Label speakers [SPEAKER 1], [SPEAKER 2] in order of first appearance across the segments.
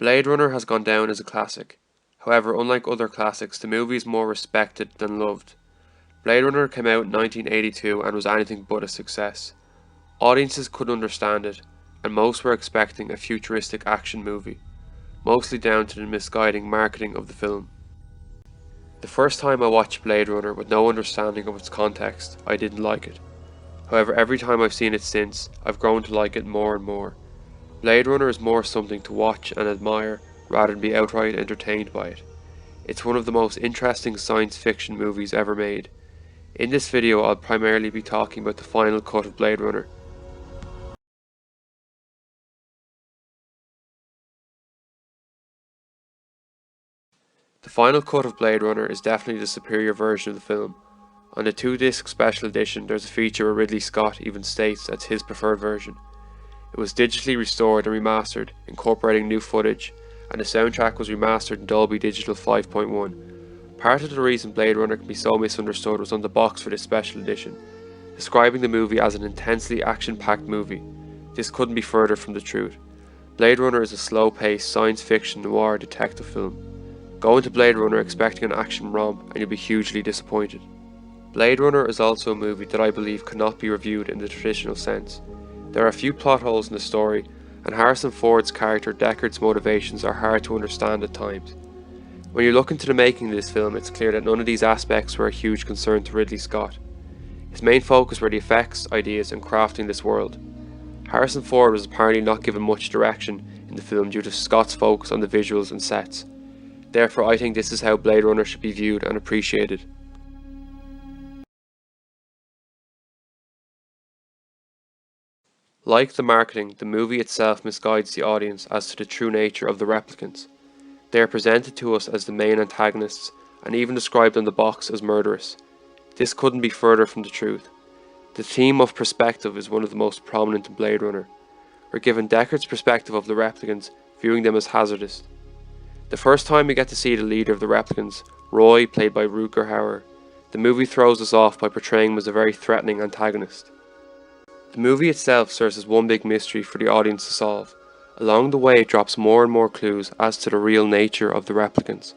[SPEAKER 1] Blade Runner has gone down as a classic. However, unlike other classics, the movie is more respected than loved. Blade Runner came out in 1982 and was anything but a success. Audiences couldn't understand it, and most were expecting a futuristic action movie, mostly down to the misguiding marketing of the film. The first time I watched Blade Runner with no understanding of its context, I didn't like it. However, every time I've seen it since, I've grown to like it more and more. Blade Runner is more something to watch and admire rather than be outright entertained by it. It's one of the most interesting science fiction movies ever made. In this video I'll primarily be talking about the final cut of Blade Runner. The final cut of Blade Runner is definitely the superior version of the film. On the 2-disc special edition there's a feature where Ridley Scott even states that's his preferred version. It was digitally restored and remastered, incorporating new footage, and the soundtrack was remastered in Dolby Digital 5.1. Part of the reason Blade Runner can be so misunderstood was on the box for this special edition, describing the movie as an intensely action-packed movie. This couldn't be further from the truth. Blade Runner is a slow-paced science fiction noir detective film. Go into Blade Runner expecting an action romp and you'll be hugely disappointed. Blade Runner is also a movie that I believe cannot be reviewed in the traditional sense. There are a few plot holes in the story, and Harrison Ford's character Deckard's motivations are hard to understand at times. When you look into the making of this film, it's clear that none of these aspects were a huge concern to Ridley Scott. His main focus were the effects, ideas, and crafting this world. Harrison Ford was apparently not given much direction in the film due to Scott's focus on the visuals and sets. Therefore, I think this is how Blade Runner should be viewed and appreciated. Like the marketing, the movie itself misguides the audience as to the true nature of the replicants. They are presented to us as the main antagonists and even described on the box as murderous. This couldn't be further from the truth. The theme of perspective is one of the most prominent in Blade Runner. We're given Deckard's perspective of the replicants, viewing them as hazardous. The first time we get to see the leader of the replicants, Roy, played by Rutger Hauer, the movie throws us off by portraying him as a very threatening antagonist. The movie itself serves as one big mystery for the audience to solve. Along the way it drops more and more clues as to the real nature of the replicants.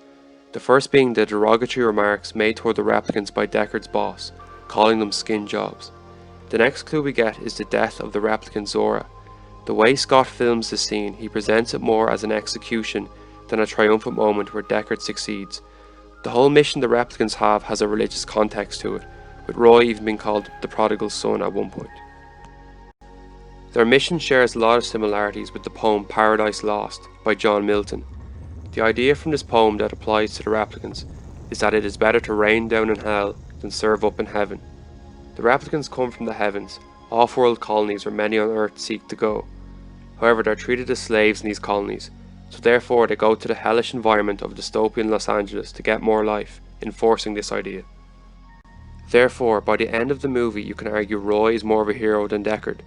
[SPEAKER 1] The first being the derogatory remarks made toward the replicants by Deckard's boss, calling them skin jobs. The next clue we get is the death of the replicant Zora. The way Scott films this scene, he presents it more as an execution than a triumphant moment where Deckard succeeds. The whole mission the replicants have has a religious context to it, with Roy even being called the prodigal son at one point. Their mission shares a lot of similarities with the poem Paradise Lost by John Milton. The idea from this poem that applies to the replicants is that it is better to rain down in hell than serve up in heaven. The replicants come from the heavens, off-world colonies where many on Earth seek to go. However, they are treated as slaves in these colonies, so therefore they go to the hellish environment of dystopian Los Angeles to get more life, enforcing this idea. Therefore, by the end of the movie you can argue Roy is more of a hero than Deckard.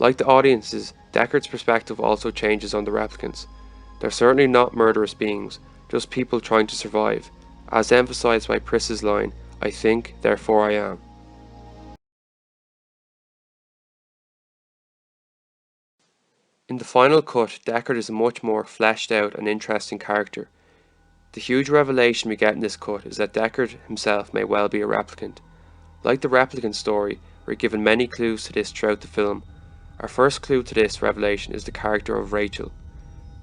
[SPEAKER 1] Like the audiences, Deckard's perspective also changes on the replicants. They're certainly not murderous beings, just people trying to survive, as emphasised by Priss's line, "I think, therefore I am." In the final cut, Deckard is a much more fleshed out and interesting character. The huge revelation we get in this cut is that Deckard himself may well be a replicant. Like the replicant story, we're given many clues to this throughout the film. Our first clue to this revelation is the character of Rachel.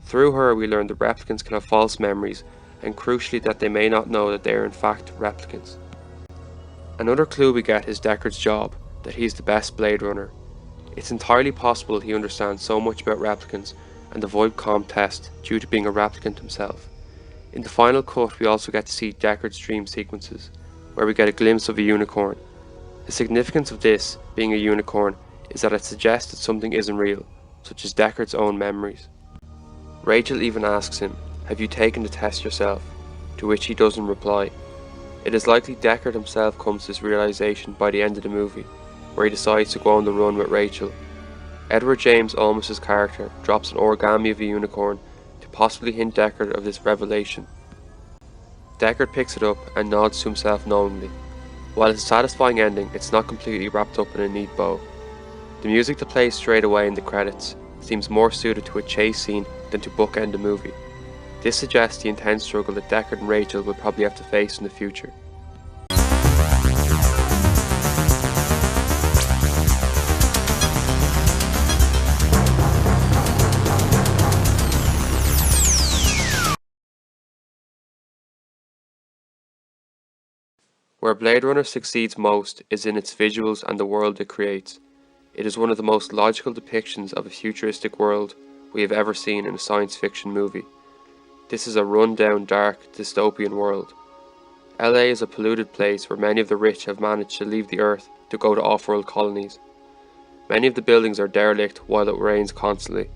[SPEAKER 1] Through her we learn that replicants can have false memories, and crucially that they may not know that they are in fact replicants. Another clue we get is Deckard's job, that he is the best Blade Runner. It's entirely possible he understands so much about replicants and the Voight-Kampff test due to being a replicant himself. In the final cut we also get to see Deckard's dream sequences, where we get a glimpse of a unicorn. The significance of this, being a unicorn, is that it suggests that something isn't real, such as Deckard's own memories. Rachel even asks him, "Have you taken the test yourself?" To which he doesn't reply. It is likely Deckard himself comes to this realization by the end of the movie, where he decides to go on the run with Rachel. Edward James Olmos' character drops an origami of a unicorn to possibly hint Deckard of this revelation. Deckard picks it up and nods to himself knowingly. While it's a satisfying ending, it's not completely wrapped up in a neat bow. The music that plays straight away in the credits seems more suited to a chase scene than to bookend the movie. This suggests the intense struggle that Deckard and Rachel will probably have to face in the future. Where Blade Runner succeeds most is in its visuals and the world it creates. It is one of the most logical depictions of a futuristic world we have ever seen in a science fiction movie. This is a run-down, dark, dystopian world. LA is a polluted place where many of the rich have managed to leave the Earth to go to off-world colonies. Many of the buildings are derelict while it rains constantly.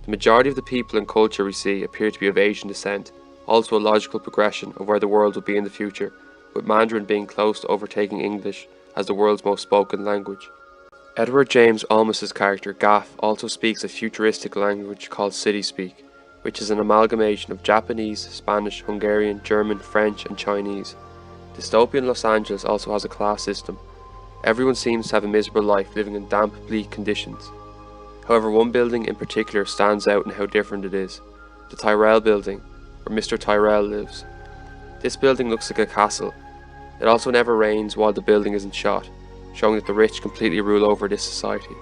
[SPEAKER 1] The majority of the people and culture we see appear to be of Asian descent, also a logical progression of where the world will be in the future, with Mandarin being close to overtaking English as the world's most spoken language. Edward James Olmos's character Gaff also speaks a futuristic language called City Speak, which is an amalgamation of Japanese, Spanish, Hungarian, German, French and Chinese. Dystopian Los Angeles also has a class system. Everyone seems to have a miserable life living in damp, bleak conditions. However, one building in particular stands out in how different it is. The Tyrell building, where Mr. Tyrell lives. This building looks like a castle. It also never rains while the building isn't shot, showing that the rich completely rule over this society.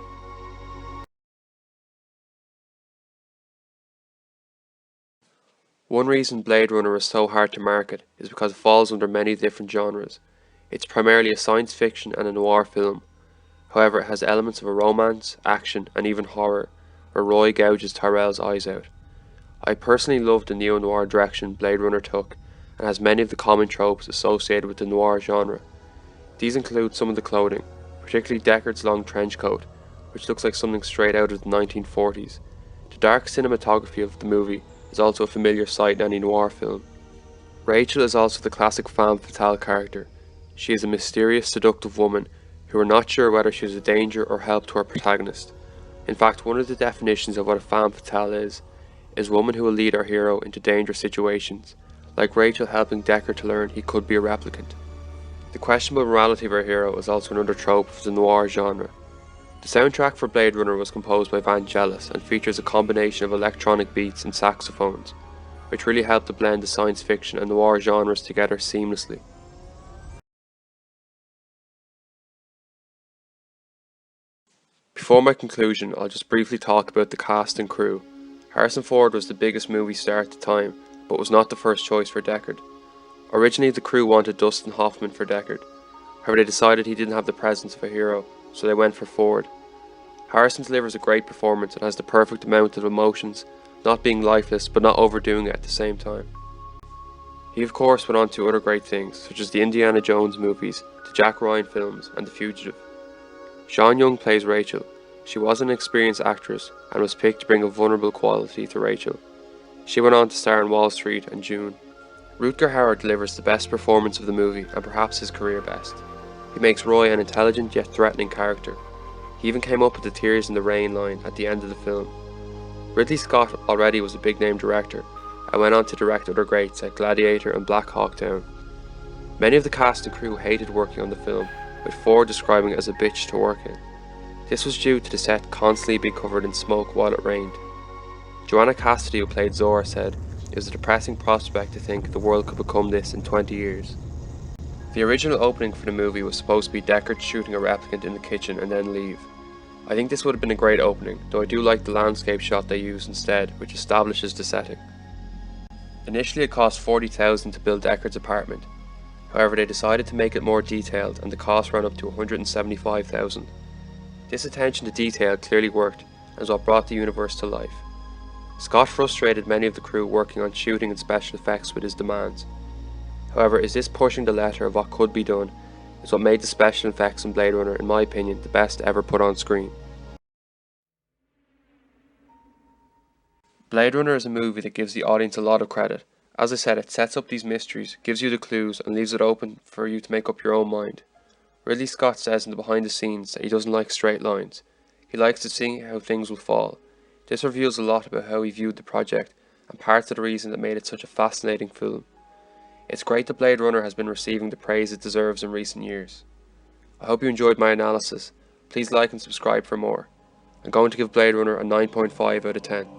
[SPEAKER 1] One reason Blade Runner is so hard to market is because it falls under many different genres. It's primarily a science fiction and a noir film. However, it has elements of a romance, action, and even horror, where Roy gouges Tyrell's eyes out. I personally love the neo-noir direction Blade Runner took, and has many of the common tropes associated with the noir genre. These include some of the clothing, particularly Deckard's long trench coat, which looks like something straight out of the 1940s. The dark cinematography of the movie is also a familiar sight in any noir film. Rachel is also the classic femme fatale character. She is a mysterious, seductive woman who are not sure whether she is a danger or help to our protagonist. In fact, one of the definitions of what a femme fatale is a woman who will lead our hero into dangerous situations, like Rachel helping Deckard to learn he could be a replicant. The questionable morality of our hero is also another trope of the noir genre. The soundtrack for Blade Runner was composed by Vangelis and features a combination of electronic beats and saxophones, which really helped to blend the science fiction and noir genres together seamlessly. Before my conclusion, I'll just briefly talk about the cast and crew. Harrison Ford was the biggest movie star at the time, but was not the first choice for Deckard. Originally the crew wanted Dustin Hoffman for Deckard, however they decided he didn't have the presence of a hero, so they went for Ford. Harrison delivers a great performance and has the perfect amount of emotions, not being lifeless but not overdoing it at the same time. He of course went on to other great things, such as the Indiana Jones movies, the Jack Ryan films and The Fugitive. Sean Young plays Rachel. She was an experienced actress and was picked to bring a vulnerable quality to Rachel. She went on to star in Wall Street and June. Rutger Hauer delivers the best performance of the movie and perhaps his career best. He makes Roy an intelligent yet threatening character. He even came up with the tears in the rain line at the end of the film. Ridley Scott already was a big name director and went on to direct other greats like Gladiator and Black Hawk Down. Many of the cast and crew hated working on the film, with Ford describing it as a bitch to work in. This was due to the set constantly being covered in smoke while it rained. Joanna Cassidy, who played Zora, said, "It was a depressing prospect to think the world could become this in 20 years. The original opening for the movie was supposed to be Deckard shooting a replicant in the kitchen and then leave. I think this would have been a great opening, though I do like the landscape shot they used instead, which establishes the setting. Initially it cost $40,000 to build Deckard's apartment. However, they decided to make it more detailed and the cost ran up to $175,000. This attention to detail clearly worked and is what brought the universe to life. Scott frustrated many of the crew working on shooting and special effects with his demands. However, is this pushing the letter of what could be done is what made the special effects in Blade Runner, in my opinion, the best ever put on screen. Blade Runner is a movie that gives the audience a lot of credit. As I said, it sets up these mysteries, gives you the clues, and leaves it open for you to make up your own mind. Ridley Scott says in the behind the scenes that he doesn't like straight lines. He likes to see how things will fall. This reveals a lot about how he viewed the project and parts of the reason that made it such a fascinating film. It's great that Blade Runner has been receiving the praise it deserves in recent years. I hope you enjoyed my analysis. Please like and subscribe for more. I'm going to give Blade Runner a 9.5 out of 10.